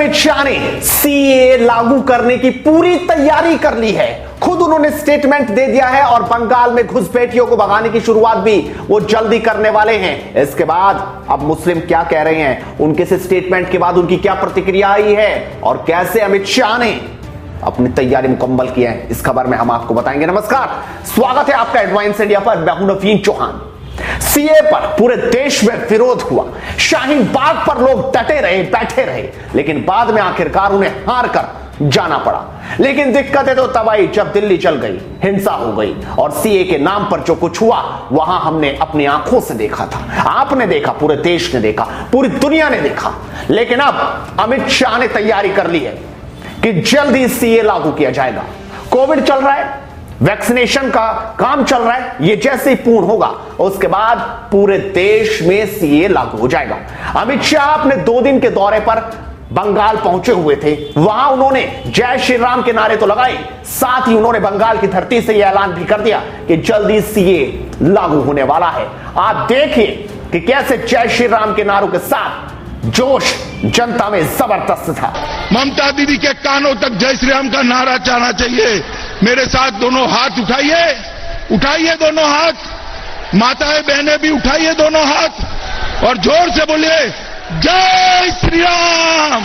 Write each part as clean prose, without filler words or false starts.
अमित शाह ने सीए लागू करने की पूरी तैयारी कर ली है। खुद उन्होंने स्टेटमेंट दे दिया है और बंगाल में घुसपैठियों को भगाने की शुरुआत भी वो जल्दी करने वाले हैं। इसके बाद अब मुस्लिम क्या कह रहे हैं, उनके से स्टेटमेंट के बाद उनकी क्या प्रतिक्रिया आई है और कैसे अमित शाह ने अपनी तैयारी मुकम्मल की है, इस खबर में हम आपको बताएंगे। नमस्कार, स्वागत है आपका एडवांस इंडिया पर। मैं हूं नवीन चौहान। सीए पर पूरे देश में विरोध हुआ, शाहीन बाग पर लोग डटे रहे, बैठे रहे, लेकिन बाद में आखिरकार उन्हें हार कर जाना पड़ा। लेकिन दिक्कतें तो तब आई जब दिल्ली चल गई, हिंसा हो गई और सीए के नाम पर जो कुछ हुआ वहां हमने अपनी आंखों से देखा था, आपने देखा, पूरे देश ने देखा, पूरी दुनिया ने देखा। लेकिन अब अमित शाह ने तैयारी कर ली है कि जल्द ही सीए लागू किया जाएगा। कोविड चल रहा है, वैक्सीनेशन का काम चल रहा है, ये जैसे ही पूर्ण होगा उसके बाद पूरे देश में सीए लागू हो जाएगा। अमित शाह अपने 2 दिन के दौरे पर बंगाल पहुंचे हुए थे। वहां उन्होंने जय श्री राम के नारे तो लगाए, साथ ही उन्होंने बंगाल की धरती से यह ऐलान भी कर दिया कि जल्दी सीए लागू होने वाला है। आप देखिए कि कैसे जय श्री राम के नारों के साथ जोश जनता में जबरदस्त था। ममता दीदी के कानों तक जय श्री राम का नारा जाना चाहिए। मेरे साथ दोनों हाथ उठाइए, उठाइए दोनों हाथ, माताएं बहनें भी उठाइए दोनों हाथ और जोर से बोलिए जय श्री राम,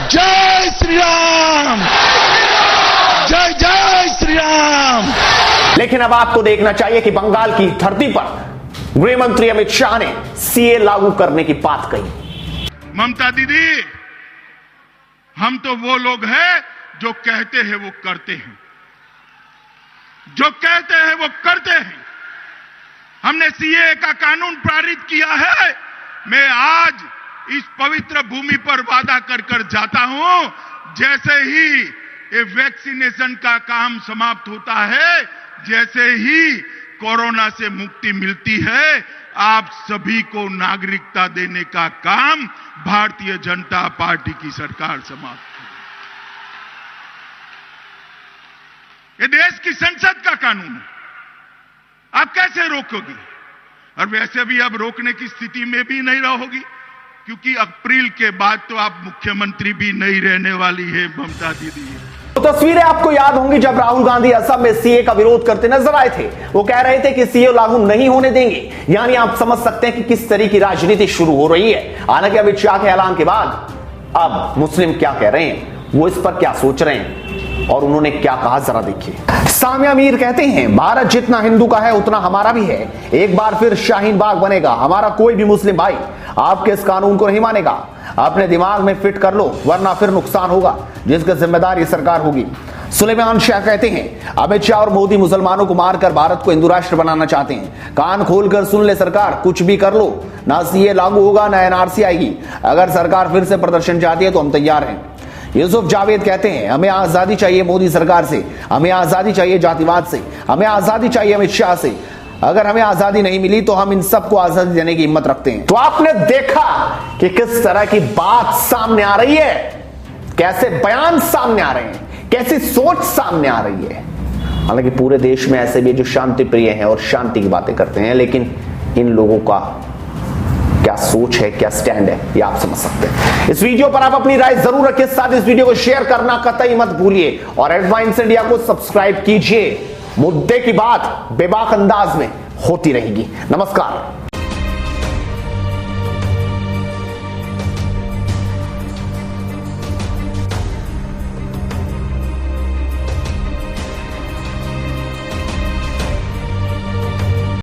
जय श्री राम, जय जय श्री राम। लेकिन अब आपको देखना चाहिए कि बंगाल की धरती पर गृह मंत्री अमित शाह ने सीए लागू करने की बात कही। ममता दीदी, हम तो वो लोग हैं जो कहते हैं वो करते हैं, जो कहते हैं वो करते हैं। हमने सीए का कानून पारित किया है। मैं आज इस पवित्र भूमि पर वादा कर कर जाता हूं, जैसे ही ये वैक्सीनेशन का काम समाप्त होता है, जैसे ही कोरोना से मुक्ति मिलती है, आप सभी को नागरिकता देने का काम भारतीय जनता पार्टी की सरकार समाप्त। ये देश की संसद का कानून है, आप कैसे रोकोगे? और वैसे भी अब रोकने की स्थिति में भी नहीं रहोगी, क्योंकि अप्रैल के बाद तो आप मुख्यमंत्री भी नहीं रहने वाली है ममता दीदी। तो तस्वीरें आपको याद होंगी जब राहुल गांधी असम में सीए का विरोध करते नजर आए थे। वो कह रहे थे कि सीए लागू नहीं होने देंगे। यानी आप समझ सकते हैं कि किस तरह की राजनीति शुरू हो रही है। हालांकि अमित शाह के ऐलान के बाद अब मुस्लिम क्या कह रहे हैं, वो इस पर क्या सोच रहे हैं और उन्होंने क्या कहा, जरा देखिए। सामिया मीर कहते हैं, भारत जितना हिंदू का है उतना हमारा भी है। एक बार फिर शाहीन बाग बनेगा। हमारा कोई भी मुस्लिम भाई आपके इस कानून को नहीं मानेगा। अपने दिमाग में फिट कर लो, वरना फिर नुकसान होगा, जिसका जिम्मेदार ये सरकार होगी। सुलेमान शाह कहते हैं, अमित शाह और मोदी मुसलमानों को मारकर भारत को हिंदू राष्ट्र बनाना चाहते हैं। कान खोलकर सुन ले सरकार, कुछ भी कर लो, ना सीए लागू होगा ना एनआरसी आएगी। अगर सरकार फिर से प्रदर्शन चाहती है तो हम तैयार हैं। यूसुफ जावेद कहते हैं, हमें आजादी चाहिए मोदी सरकार से, हमें आजादी चाहिए जातिवाद से, हमें आजादी चाहिए अमित शाह से। अगर हमें आजादी नहीं मिली तो हम इन सबको आजादी देने की हिम्मत रखते हैं। तो आपने देखा कि किस तरह की बात सामने आ रही है, कैसे बयान सामने आ रहे हैं, कैसी सोच सामने आ रही है। हालांकि पूरे देश में ऐसे भी जो शांति प्रिय हैं और शांति की बातें करते हैं, लेकिन इन लोगों का क्या सोच है, क्या स्टैंड है, ये आप समझ सकते हैं। इस वीडियो पर आप अपनी राय जरूर रखिए, साथ इस वीडियो को शेयर करना कतई मत भूलिए और एडवांस इंडिया को सब्सक्राइब कीजिए। मुद्दे की बात बेबाक अंदाज में होती रहेगी। नमस्कार।